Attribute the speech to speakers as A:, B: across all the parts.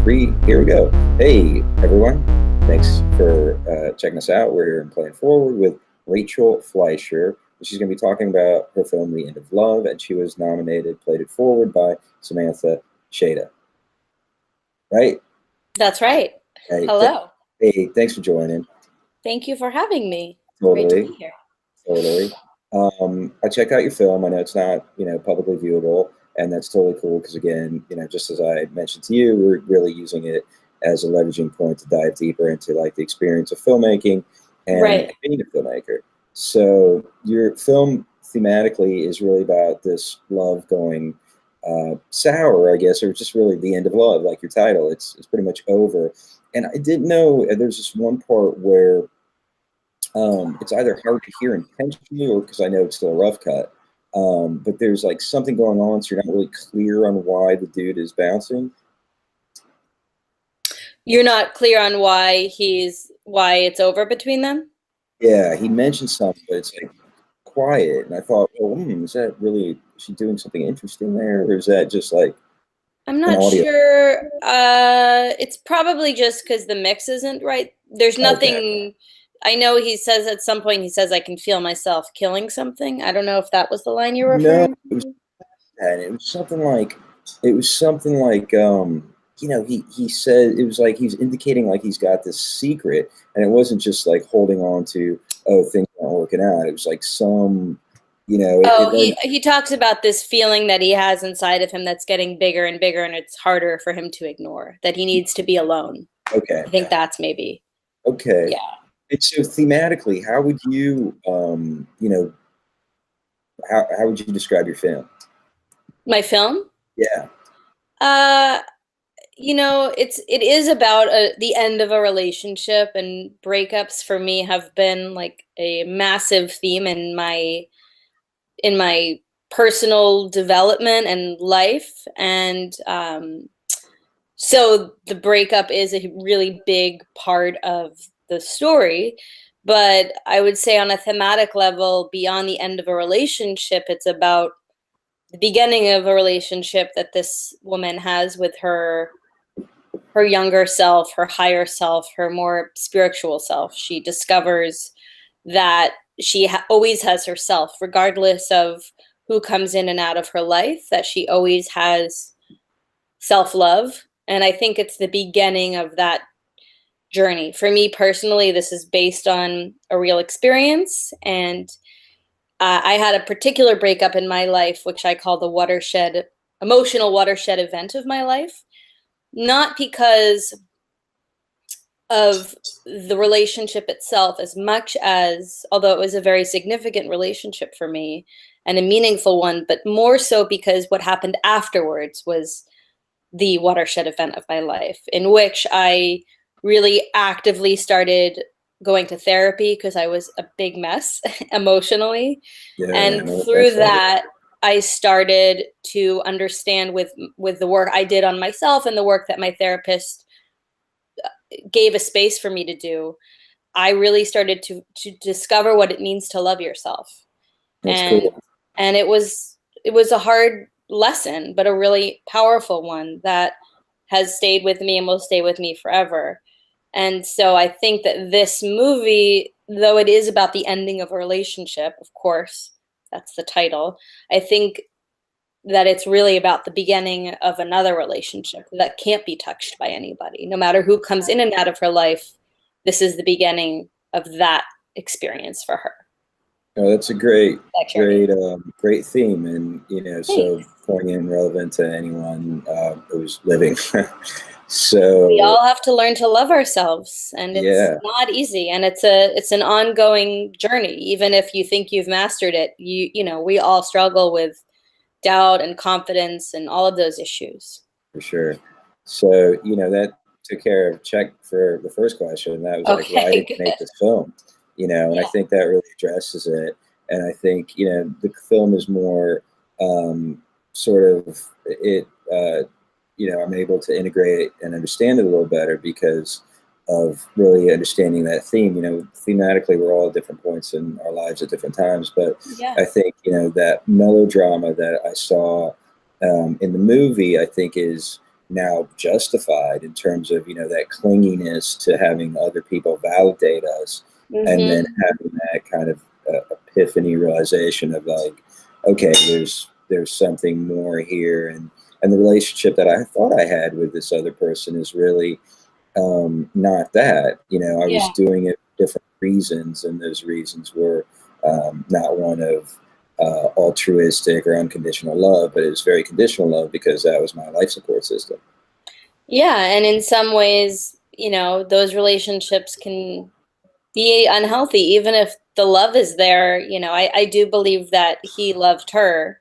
A: 3. Here we go. Hey, everyone. Thanks for checking us out. We're here in Playing Forward with Rachel Fleischer. She's going to be talking about her film, The End of Love, and she was nominated, played it forward by Samantha Shada. Right?
B: That's right.
A: Hey,
B: Hello.
A: Hey, thanks for joining.
B: Thank you for having me.
A: Totally.
B: Great to be here.
A: Totally. I checked out your film. I know it's not, publicly viewable, and that's totally cool because, again, just as I mentioned to you, we're really using it as a leveraging point to dive deeper into like the experience of filmmaking and being a filmmaker. So your film thematically is really about this love going sour, I guess, or just really the end of love, like your title. It's pretty much over. And I didn't know there's this one part where it's either hard to hear intentionally or because I know it's still a rough cut. But there's like something going on, so you're not really clear on why the dude is bouncing.
B: You're not clear on why it's over between them?
A: Yeah, he mentioned something, but it's like quiet. And I thought, well, is she doing something interesting there? Or is that just like
B: I'm not sure. It's probably just because the mix isn't right. There's nothing. Okay. I know he says at some point, I can feel myself killing something. I don't know if that was the line you were referring to.
A: It was something like, he said, it was like he's indicating like he's got this secret, and it wasn't just like holding on to, things aren't working out. It was like some,
B: he talks about this feeling that he has inside of him that's getting bigger and bigger, and it's harder for him to ignore, that he needs to be alone.
A: Okay.
B: I think that's maybe.
A: Okay.
B: Yeah.
A: And so thematically, how would you, how would you describe your film?
B: My film?
A: Yeah.
B: It is about the end of a relationship, and breakups for me have been like a massive theme in my personal development and life. And so the breakup is a really big part of the story. But I would say on a thematic level, beyond the end of a relationship, it's about the beginning of a relationship that this woman has with her younger self, her higher self, her more spiritual self. She discovers that she always has herself, regardless of who comes in and out of her life, that she always has self-love. And I think it's the beginning of that journey. For me personally, this is based on a real experience. And I had a particular breakup in my life, which I call the emotional watershed event of my life. Not because of the relationship itself as much as, although it was a very significant relationship for me and a meaningful one, but more so because what happened afterwards was the watershed event of my life, in which I really actively started going to therapy because I was a big mess emotionally.
A: Yeah,
B: and through that, I started to understand with the work I did on myself and the work that my therapist gave a space for me to do, I really started to discover what it means to love yourself.
A: That's cool.
B: And it was a hard lesson, but a really powerful one that has stayed with me and will stay with me forever. And so I think that this movie, though it is about the ending of a relationship, of course, that's the title, I think that it's really about the beginning of another relationship that can't be touched by anybody. No matter who comes in and out of her life, this is the beginning of that experience for her.
A: Oh, that's a great theme, and so poignant and relevant to anyone who's living. So
B: we all have to learn to love ourselves, and it's not easy, and it's an ongoing journey. Even if you think you've mastered it, we all struggle with doubt and confidence and all of those issues.
A: For sure. So that took care of check for the first question. That was like, why did you make this film? And I think that really addresses it. And I think the film is more sort of it. I'm able to integrate it and understand it a little better because of really understanding that theme. Thematically, we're all at different points in our lives at different times, but I think that melodrama that I saw in the movie, I think is now justified in terms of, that clinginess to having other people validate us, and then
B: Mm-hmm.
A: having that kind of epiphany realization of like, okay, there's something more here, and the relationship that I thought I had with this other person is really not that. I was
B: Yeah.
A: doing it for different reasons, and those reasons were not one of altruistic or unconditional love, but it was very conditional love because that was my life support system.
B: Yeah, and in some ways, those relationships can be unhealthy, even if the love is there. I do believe that he loved her,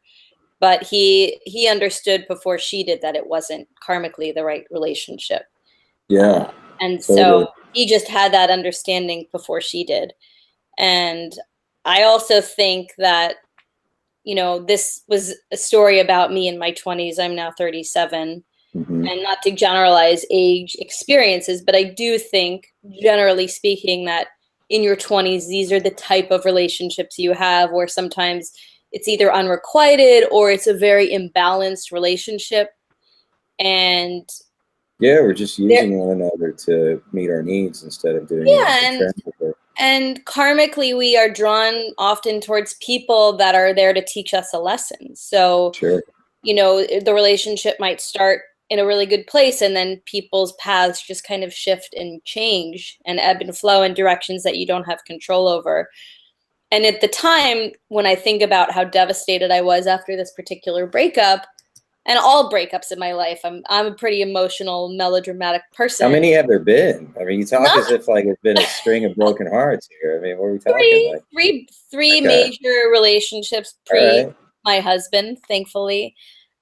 B: but he understood before she did that it wasn't karmically the right relationship.
A: Yeah,
B: And
A: totally.
B: so he just had that understanding before she did. And I also think that, this was a story about me in my 20s. I'm now 37.
A: Hmm.
B: And not to generalize age experiences, but I do think, generally speaking, that in your 20s, these are the type of relationships you have where sometimes it's either unrequited or it's a very imbalanced relationship. And
A: Yeah, we're just
B: there,
A: using one another to meet our needs instead of doing it
B: yeah,
A: intrinsically.
B: and karmically, we are drawn often towards people that are there to teach us a lesson. So,
A: Sure.
B: the relationship might start in a really good place, and then people's paths just kind of shift and change and ebb and flow in directions that you don't have control over. And at the time, when I think about how devastated I was after this particular breakup, and all breakups in my life, I'm a pretty emotional, melodramatic
A: How
B: person.
A: many have there been? I mean, you talk
B: Not
A: as if like it's been a string of broken hearts here. I mean, what are we talking
B: three,
A: like?
B: three, three
A: Okay.
B: major relationships
A: All
B: pre
A: right.
B: my husband, thankfully.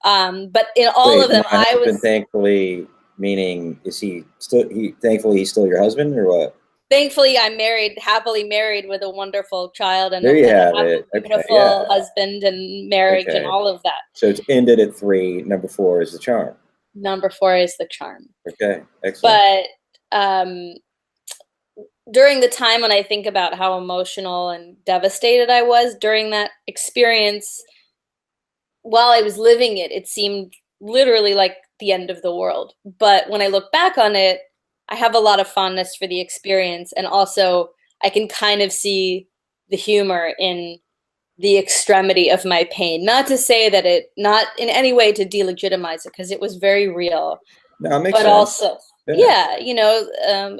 B: But in all of
A: Wait,
B: them,
A: my
B: I
A: husband,
B: was
A: thankfully, meaning is thankfully he's still your husband or what?
B: thankfully I'm married, happily married with a wonderful child and
A: There you
B: and a
A: have
B: happy,
A: it. Okay.
B: beautiful
A: Yeah.
B: husband and marriage and
A: Okay.
B: all of that.
A: So it's ended at three. Number four is the charm.
B: Number four is the charm.
A: Okay. Excellent.
B: But um, during the time when I think about how emotional and devastated I was during that experience, while I was living it, it seemed literally like the end of the world. But when I look back on it, I have a lot of fondness for the experience. And also, I can kind of see the humor in the extremity of my pain. Not to say that not in any way to delegitimize it, because it was very real.
A: No, it makes
B: But
A: sense.
B: also,
A: Yeah.
B: yeah,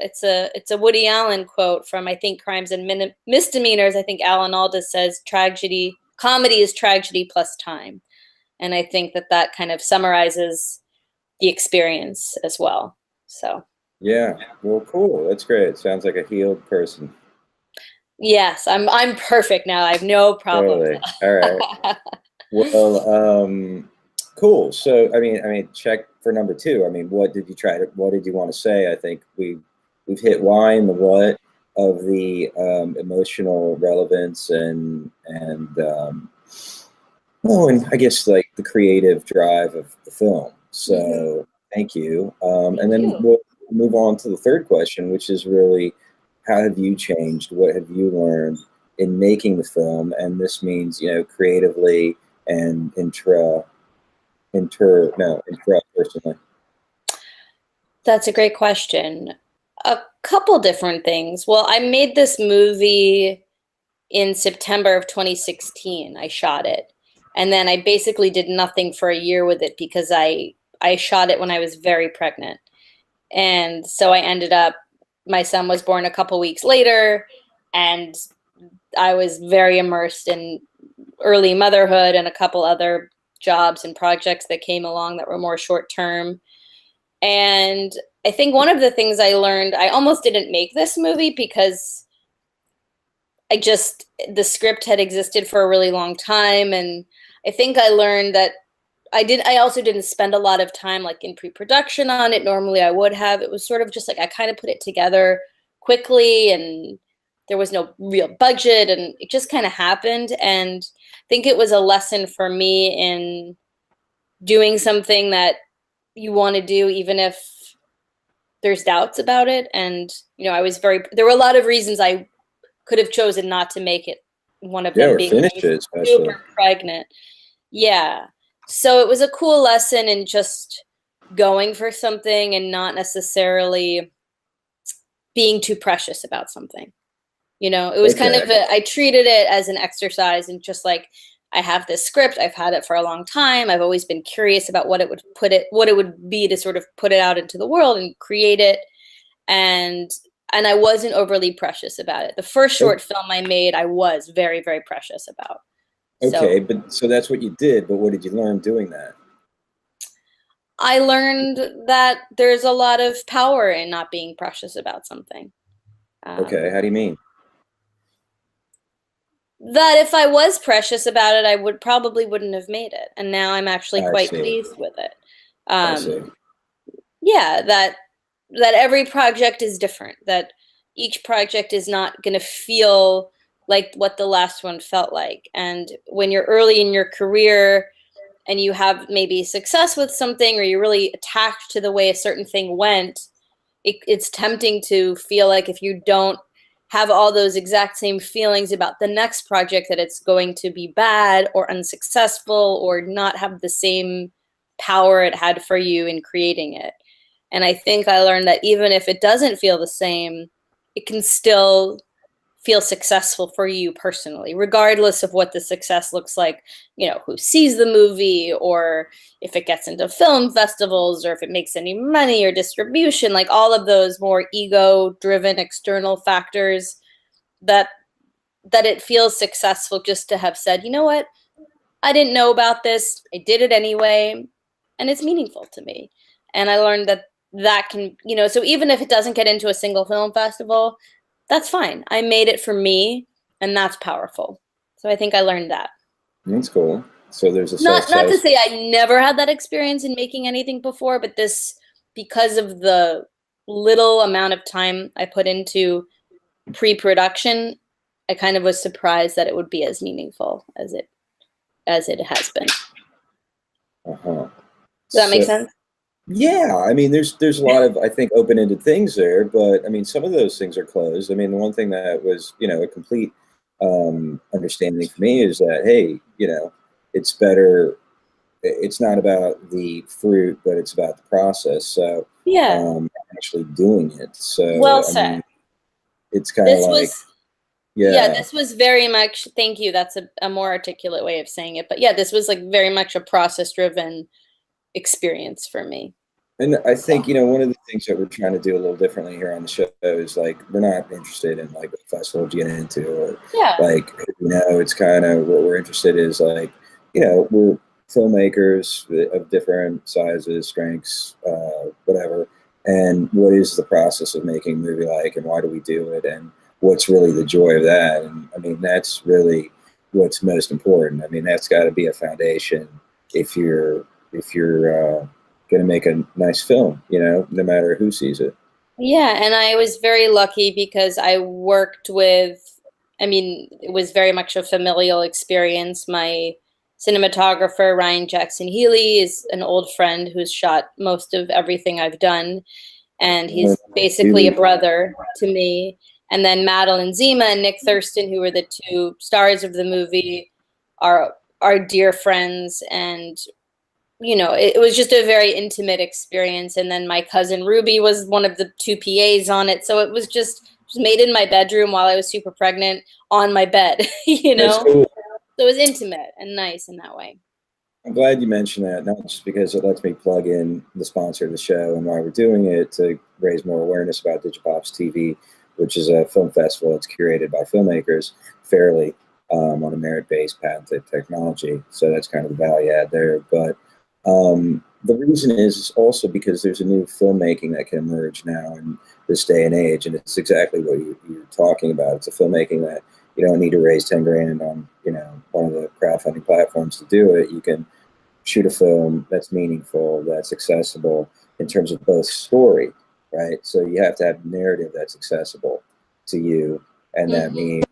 B: it's a Woody Allen quote from, I think, Crimes and Misdemeanors. I think Alan Alda says comedy is tragedy plus time. And I think that kind of summarizes the experience as well. So,
A: Yeah. Well, cool. That's great. Sounds like a healed person.
B: yes, I'm perfect now. I have no problems.
A: Totally. All right. Well, cool. So, I mean, check for number two. I mean, what did you want to say? I think we've hit why and the what of the emotional relevance and I guess like the creative drive of the film.
B: Mhm.
A: So, thank you.
B: Thank
A: And then
B: you.
A: we'll move on to the third question, which is really how have you changed? What have you learned in making the film? And this means, creatively and intrapersonally.
B: That's a great question. A couple different things. Well, I made this movie in September of 2016. I shot it. And then I basically did nothing for a year with it because I shot it when I was very pregnant. And so I ended up my son was born a couple weeks later, and I was very immersed in early motherhood and a couple other jobs and projects that came along that were more short term. And I think one of the things I learned, I almost didn't make this movie because the script had existed for a really long time. And I think I learned that I also didn't spend a lot of time like in pre-production on it. Normally I would have. It was sort of just like I kind of put it together quickly, and there was no real budget, and it just kind of happened. And I think it was a lesson for me in doing something that you want to do even if there's doubts about it. And there were a lot of reasons I could have chosen not to make it, one of
A: Yeah,
B: them
A: or
B: being that I
A: finish
B: was
A: it, especially.
B: super pregnant. Yeah. So it was a cool lesson in just going for something and not necessarily being too precious about something. You know, it was kind of I treated it as an exercise, and just like, I have this script, I've had it for a long time. I've always been curious about what it would be to sort of put it out into the world and create it. And I wasn't overly precious about it. The first short film I made, I was very, very precious about.
A: Okay, but so that's what you did, but what did you learn doing that?
B: I learned that there's a lot of power in not being precious about something.
A: Okay, how do you mean?
B: That if I was precious about it, I wouldn't have made it. And now I'm actually quite pleased with it.
A: I see.
B: Yeah, that every project is different, that each project is not going to feel like what the last one felt like. And when you're early in your career and you have maybe success with something, or you're really attached to the way a certain thing went, it's tempting to feel like if you don't have all those exact same feelings about the next project, that it's going to be bad or unsuccessful or not have the same power it had for you in creating it. And I think I learned that even if it doesn't feel the same, it can still feel successful for you personally, regardless of what the success looks like, you know, who sees the movie, or if it gets into film festivals, or if it makes any money or distribution, like all of those more ego-driven external factors, that it feels successful just to have said, you know what, I didn't know about this, I did it anyway, and it's meaningful to me. And I learned that can, you know, so even if it doesn't get into a single film festival, that's fine. I made it for me, and that's powerful. So I think I learned that.
A: That's cool. So there's a
B: not to say I never had that experience in making anything before, but this, because of the little amount of time I put into pre-production, I kind of was surprised that it would be as meaningful as it has been.
A: Uh-huh.
B: Does that make sense?
A: Yeah, I mean, there's a lot of, I think, open-ended things there, but I mean, some of those things are closed. I mean, the one thing that was, you know, a complete understanding for me is that, hey, you know, it's better. It's not about the fruit, but it's about the process. So
B: yeah,
A: actually doing it. So
B: well said.
A: I mean, it's kind of like,
B: yeah, this was very much, thank you. That's a more articulate way of saying it. But yeah, this was like very much a process-driven experience for me.
A: And I think, you know, one of the things that we're trying to do a little differently here on the show is like, we're not interested in like what festival to get into, or like, you know, it's kind of what we're interested is like, you know, we're filmmakers of different sizes, strengths, whatever. And what is the process of making a movie like, and why do we do it? And what's really the joy of that? And I mean, that's really what's most important. I mean, that's got to be a foundation if you're going to make a nice film, you know, no matter who sees it.
B: Yeah, and I was very lucky because I worked with, I mean, it was very much a familial experience. My cinematographer, Ryan Jackson Healy, is an old friend who's shot most of everything I've done, and he's basically a brother to me. And then Madeline Zima and Nick Thurston, who were the two stars of the movie, are dear friends, and you know, it was just a very intimate experience. And then my cousin Ruby was one of the two PAs on it. So it was just made in my bedroom while I was super pregnant on my bed, you know?
A: Cool.
B: So it was intimate and nice in that way.
A: I'm glad you mentioned that, not just because it lets me plug in the sponsor of the show and why we're doing it, to raise more awareness about Digipops TV, which is a film festival that's curated by filmmakers fairly on a merit-based patented technology. So that's kind of the value add there. But the reason is also because there's a new filmmaking that can emerge now in this day and age, and it's exactly what you're talking about. It's a filmmaking that you don't need to raise 10 grand on, you know, one of the crowdfunding platforms to do it. You can shoot a film that's meaningful, that's accessible in terms of both story, right? So you have to have a narrative that's accessible to you, and that means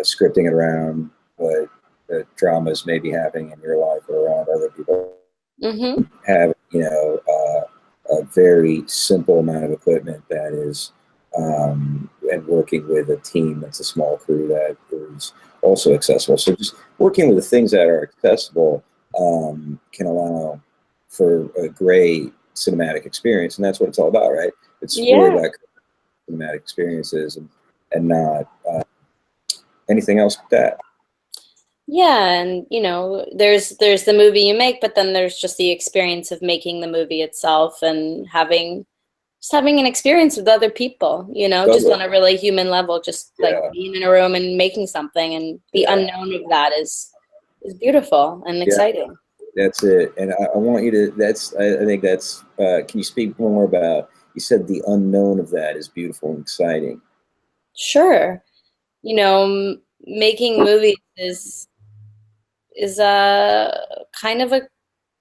A: scripting it around what the dramas may be happening in your life or around other people. Have, you know, a very simple amount of equipment that is, and working with a team that's a small crew that is also accessible. So just working with the things that are accessible can allow for a great cinematic experience, and that's what it's all about, right? It's really
B: Yeah.
A: about cinematic experiences and not anything else but that.
B: Yeah, and you know, there's the movie you make, but then there's just the experience of making the movie itself and having an experience with other people, you know, just
A: Totally.
B: on a really human level, just like
A: Yeah,
B: being in a room and making something, and the
A: yeah,
B: unknown of that is beautiful and
A: yeah.
B: exciting.
A: That's it. And I want you to. I think that's. Can you speak more about? You said the unknown of that is beautiful and exciting.
B: Sure. You know, making movies is a kind of a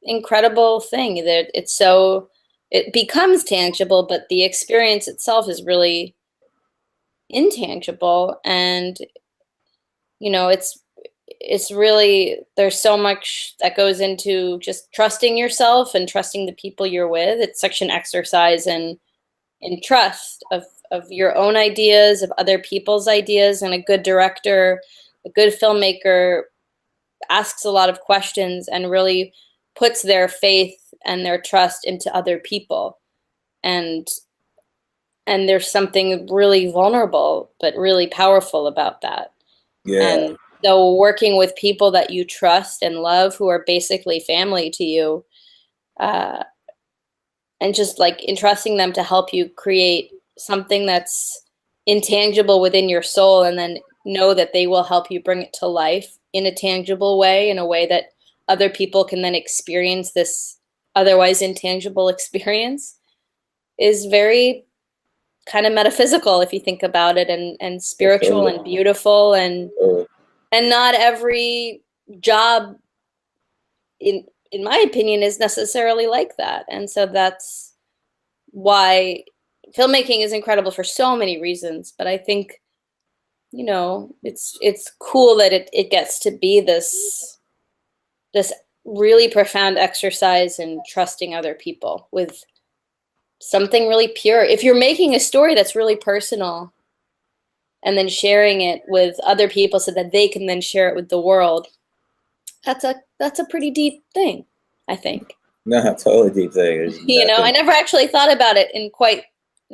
B: incredible thing that it becomes tangible, but the experience itself is really intangible. And you know, it's really, there's so much that goes into just trusting yourself and trusting the people you're with. It's such an exercise in trust of your own ideas, of other people's ideas. And a good director, a good filmmaker asks a lot of questions and really puts their faith and their trust into other people. And there's something really vulnerable but really powerful about that.
A: Yeah,
B: And so working with people that you trust and love, who are basically family to you, uh, and just like entrusting them to help you create something that's intangible within your soul, and then know that they will help you bring it to life in a tangible way, in a way that other people can then experience this otherwise intangible experience, is very kind of metaphysical if you think about it, and spiritual
A: totally.
B: and beautiful.
A: Totally.
B: And not every job, in my opinion, is necessarily like that. And so that's why filmmaking is incredible for so many reasons. But I think, you know, it's cool that it gets to be this really profound exercise in trusting other people with something really pure. If you're making a story that's really personal and then sharing it with other people so that they can then share it with the world, that's a pretty deep thing, I think.
A: No, totally deep thing. There's
B: You know, I
A: nothing.
B: never actually thought about it in quite,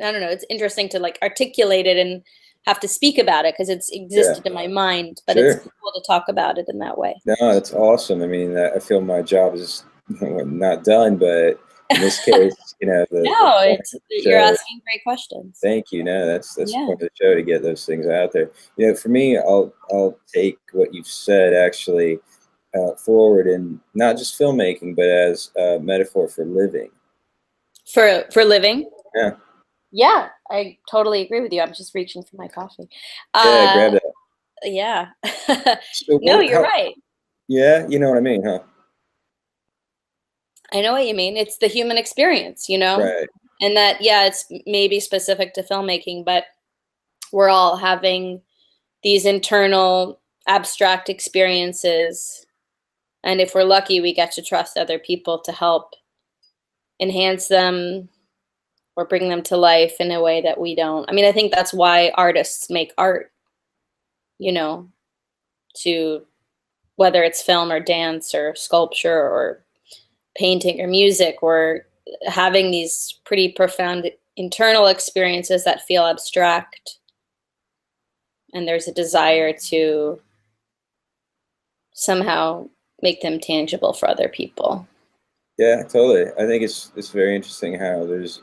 B: I don't know, it's interesting to like articulate it and have to speak about it because it's
A: Yeah,
B: existed in my mind, but it's
A: sure.
B: cool to talk about it in that way.
A: No, that's awesome. I mean, I feel my job is not done, but in this case, the
B: No,
A: point of
B: it's
A: the
B: you're
A: show.
B: asking great questions.
A: Thank you. No, that's the
B: Yeah.
A: point of the show, to get those things out there. For me, I'll take what you've said actually forward in not just filmmaking, but as a metaphor for living.
B: For living.
A: Yeah,
B: Yeah, I totally agree with you. I'm just reaching for my coffee.
A: yeah.
B: Uh
A: Grab that.
B: yeah.
A: So
B: No,
A: what?
B: you're
A: How?
B: right.
A: Yeah, you know what I mean, huh?
B: I know what you mean. It's the human experience, you know?
A: Right.
B: And that, yeah, it's maybe specific to filmmaking, but we're all having these internal abstract experiences. And if we're lucky, we get to trust other people to help enhance them or bring them to life in a way that we don't. I mean, I think that's why artists make art, you know, to whether it's film or dance or sculpture or painting or music, or having these pretty profound internal experiences that feel abstract, and there's a desire to somehow make them tangible for other people.
A: Yeah, totally. I think it's very interesting how there's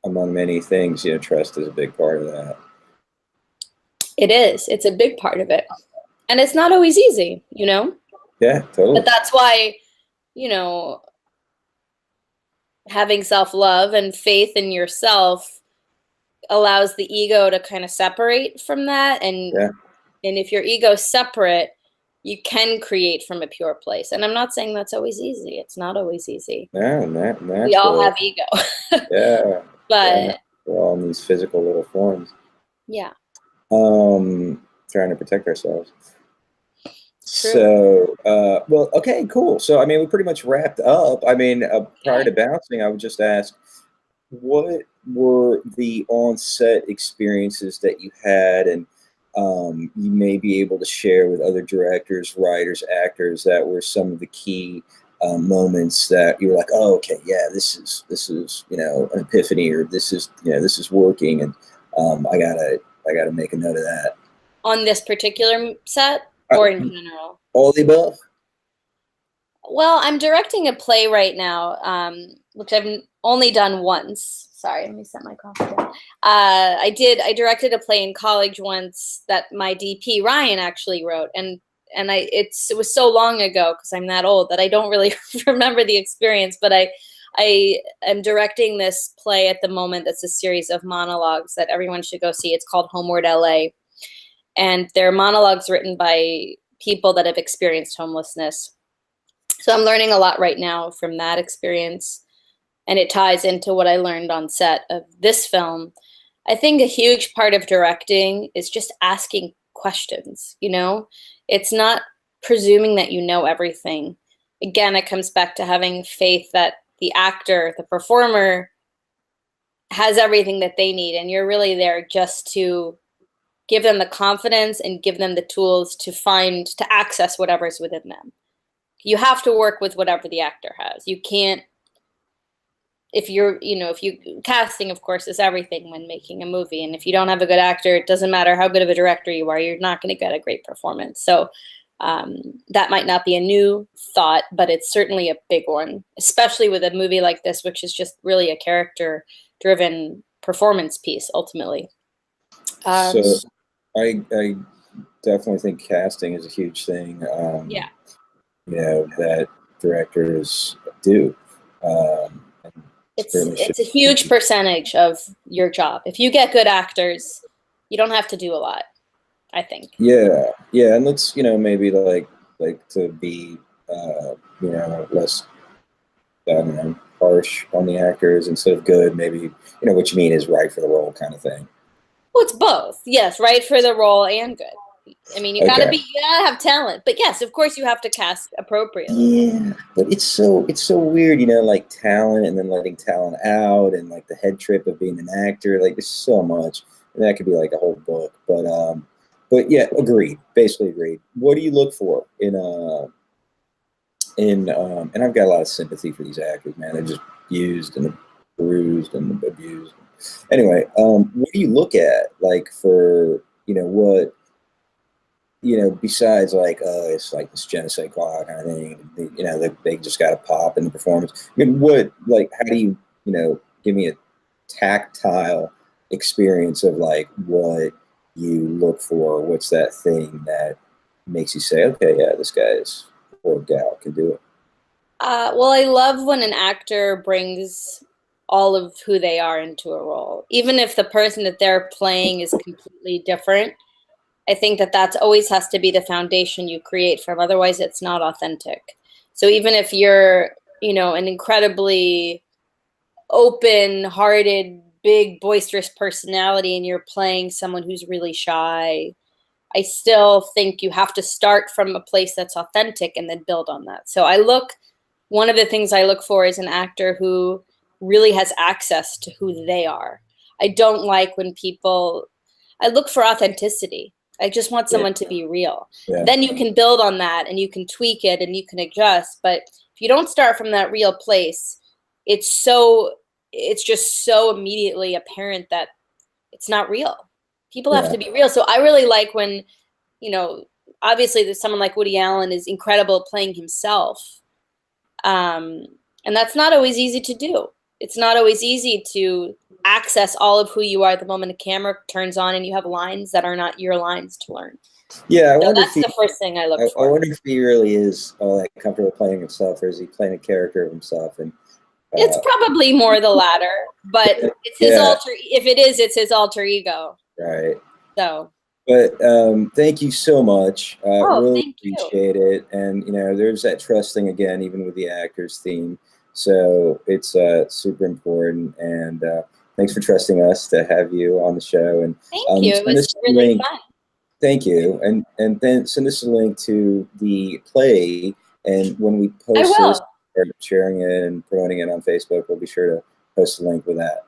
A: among many things, trust is a big part of that.
B: It is. It's a big part of it. And it's not always easy, you know?
A: Yeah,
B: But
A: totally.
B: that's why, you know, having self-love and faith in yourself allows the ego to kind of separate from that.
A: Yeah,
B: And if your ego's separate, you can create from a pure place. And I'm not saying that's always easy. It's not always easy.
A: no,
B: We all
A: naturally.
B: have ego.
A: Yeah, yeah.
B: But
A: We're all in these physical little forms.
B: yeah,
A: Trying to protect ourselves.
B: true.
A: So, well, okay, cool. So, I mean, we pretty much wrapped up. I mean, prior
B: Okay.
A: to bouncing, I would just ask, what were the on-set experiences that you had, and you may be able to share with other directors, writers, actors, that were some of the key moments that you were like, oh, okay, yeah, this is an epiphany, or this is working, and I gotta make a note of that.
B: On this particular set
A: Uh,
B: or in general?
A: all the above.
B: Well, I'm directing a play right now, which I've only done once. Sorry, let me set my coffee down. I directed a play in college once that my DP Ryan actually wrote, and it was so long ago because I'm that old that I don't really remember the experience. But I am directing this play at the moment. That's a series of monologues that everyone should go see. It's called Homeward LA, and they're monologues written by people that have experienced homelessness. So I'm learning a lot right now from that experience, and it ties into what I learned on set of this film. I think a huge part of directing is just asking questions, It's not presuming that you know everything. Again, it comes back to having faith that the actor, the performer, has everything that they need, and you're really there just to give them the confidence and give them the tools to access whatever's within them. You have to work with whatever the actor has. You can't, casting, of course, is everything when making a movie. And if you don't have a good actor, it doesn't matter how good of a director you are, you're not going to get a great performance. So that might not be a new thought, but it's certainly a big one, especially with a movie like this, which is just really a character-driven performance piece, ultimately.
A: So I definitely think casting is a huge thing.
B: Yeah.
A: That directors do.
B: It's a huge percentage of your job. If you get good actors, you don't have to do a lot, I think.
A: Yeah, and let's maybe like to be less, I don't know, harsh on the actors instead of good. Maybe what you mean is right for the role kind of thing.
B: Well, it's both. Yes, right for the role and good. I mean, you gotta have talent, but yes, of course, you have to cast appropriately.
A: Yeah, but it's so weird, like talent and then letting talent out, and like the head trip of being an actor. Like there's so much, and that could be like a whole book. But yeah, agreed. Basically agreed. What do you look for and I've got a lot of sympathy for these actors, man. They're just used and bruised and abused. Anyway, what do you look at like for what? Besides like, it's like this genocide clock kind of thing, they just got to pop in the performance. I mean, how do you, give me a tactile experience of like what you look for? What's that thing that makes you say, okay, yeah, this guy's or gal can do it?
B: Well, I love when an actor brings all of who they are into a role, even if the person that they're playing is completely different. I think that that's always has to be the foundation you create from. Otherwise, it's not authentic. So even if you're, an incredibly open-hearted, big, boisterous personality and you're playing someone who's really shy, I still think you have to start from a place that's authentic and then build on that. So one of the things I look for is an actor who really has access to who they are. I don't like when I look for authenticity. I just want someone to be real.
A: Yeah.
B: Then you can build on that and you can tweak it and you can adjust. But if you don't start from that real place, it's just so immediately apparent that it's not real. People have to be real. So I really like when, obviously there's someone like Woody Allen is incredible playing himself. And that's not always easy to do. It's not always easy to access all of who you are at the moment the camera turns on and you have lines that are not your lines to learn.
A: Yeah,
B: that's the first thing I look for.
A: I wonder if he really is all that comfortable playing himself, or is he playing a character of himself? And
B: it's probably more the latter, but it's his alter. If it is, it's his alter ego.
A: Right.
B: So.
A: But thank you so much. Really appreciate it. And there's that trust thing again, even with the actors theme. So it's super important. And thanks for trusting us to have you on the show. And
B: thank you. It was really fun.
A: Thank you. And then send us a link to the play. And when we post this, or sharing it and promoting it on Facebook, we'll be sure to post a link with that.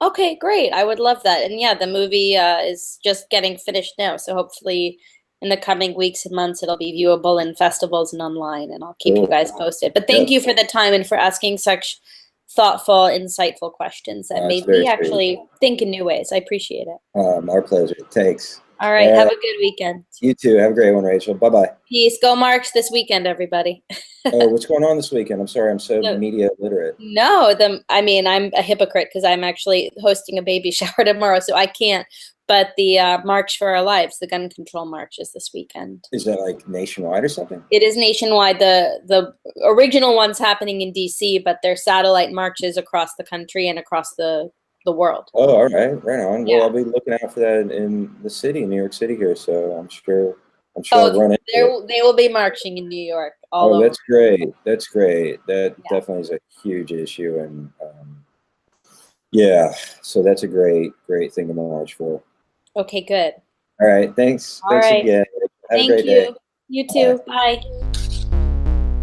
B: Okay, great. I would love that. And yeah, the movie is just getting finished now. So hopefully in the coming weeks and months, it'll be viewable in festivals and online, and I'll keep you guys posted. But thank you for the time and for asking such thoughtful, insightful questions that made me actually think in new ways. I appreciate it.
A: Our pleasure. Thanks.
B: All right. Have a good weekend.
A: You too. Have a great one, Rachel. Bye-bye.
B: Peace. Go March this weekend, everybody.
A: Oh, what's going on this weekend? I'm sorry. I'm so media illiterate.
B: No, I'm a hypocrite because I'm actually hosting a baby shower tomorrow, so I can't. But the March for Our Lives, the gun control march, is this weekend.
A: Is that like nationwide or something?
B: It is nationwide. The original one's happening in DC, but there's satellite marches across the country and across the world.
A: Oh, all right. Right on.
B: Yeah.
A: Well, I'll be looking out for that in the city, New York City here, so I'm sure I'll run into it.
B: They will be marching in New York.
A: That's great. That's great. That definitely is a huge issue, and so that's a great thing to march for.
B: Okay, good.
A: All right. Thanks. Thanks again. Have a great day.
B: You too. Bye.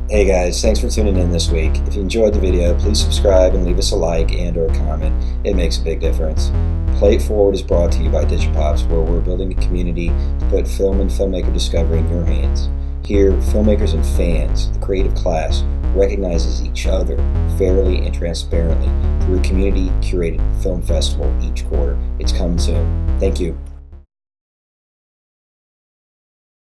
A: Hey guys, thanks for tuning in this week. If you enjoyed the video, please subscribe and leave us a like and or a comment. It makes a big difference. Play It Forward is brought to you by Digipops, where we're building a community to put film and filmmaker discovery in your hands. Here, filmmakers and fans, the creative class, recognizes each other fairly and transparently through a community-curated film festival each quarter. It's coming soon. Thank you.